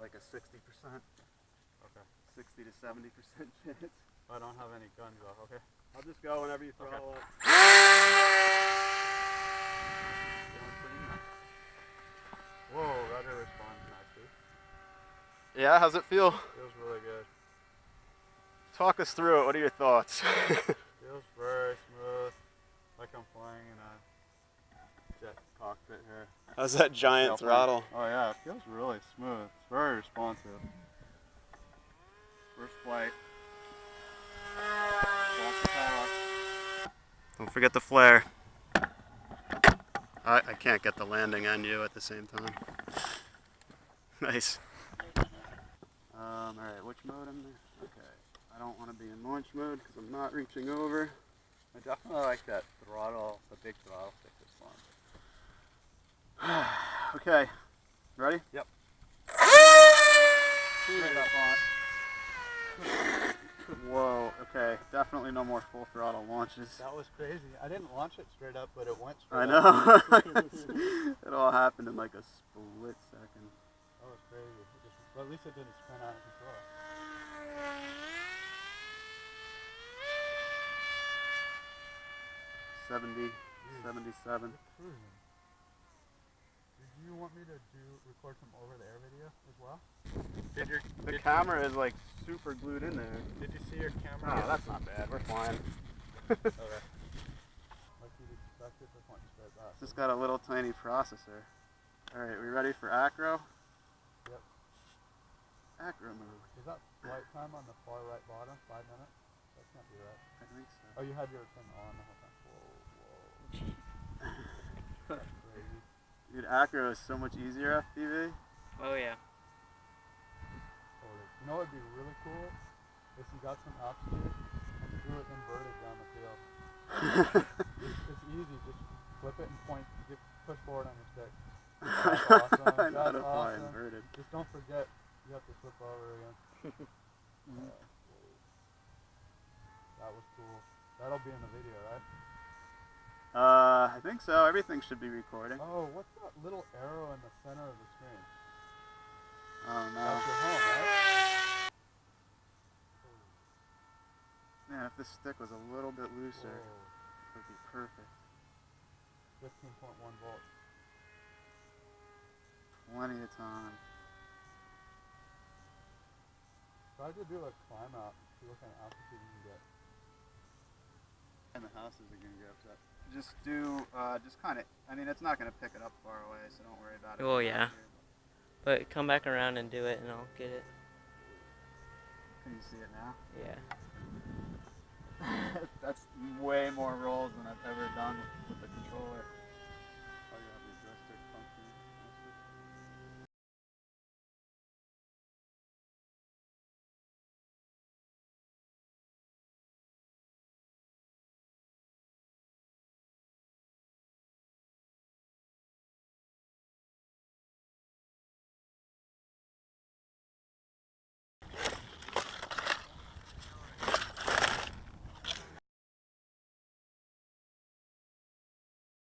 like a 60%. Okay. 60 to 70% chance. I don't have any guns though, okay? I'll just go whenever you throw up. Whoa, rudder responds nicely. Yeah, how's it feel? Feels really good. Talk us through it. What are your thoughts? Feels very smooth, like I'm flying in a jet cockpit here. How's that giant throttle? Oh yeah, it feels really smooth. It's very responsive. First flight. Don't forget the flare. I can't get the landing on you at the same time. Nice. Alright, which mode am I? Okay. I don't want to be in launch mode because I'm not reaching over. I definitely like that throttle, the big throttle stick this one. Okay. Ready? Yep. Straight up on. Whoa, okay. Definitely no more full throttle launches. That was crazy. I didn't launch it straight up, but it went straight I up. know. It all happened in like a split second. That was crazy. Well, at least it didn't spin out of control. Jeez. 77. Did you want me to record some over-the-air video as well? The camera is like super glued in there. Did you see your camera? Oh, that's not bad. We're flying. Okay. Like you'd expect it to point straight back. It's just got a little tiny processor. Alright, we ready for acro? Yep. Acro mode. Is that flight time on the far right bottom? 5 minutes? That can't be right. I think so. Oh, you had your thing on the whole time. Whoa. That's crazy. Dude, acro is so much easier FPV. Oh yeah. You know what would be really cool? If you got some altitude and threw it inverted down the field. It's easy, just flip it and point, push forward on your stick. That's awesome. I know how to fly inverted. Just don't forget, you have to flip over again. That was cool. That'll be in the video, right? I think so. Everything should be recording. Oh, what's that little arrow in the center of the screen? Oh no. That's your home, right? Man, if this stick was a little bit looser, it would be perfect. 15.1 volts. Plenty of time. Try to do a climb out, see what kind of altitude you can get. And the houses are going to get upset. Just do, just kind of, I mean, it's not going to pick it up far away, so don't worry about it. Oh yeah. But come back around and do it and I'll get it. Can you see it now? Yeah. That's way more rolls than I've ever done.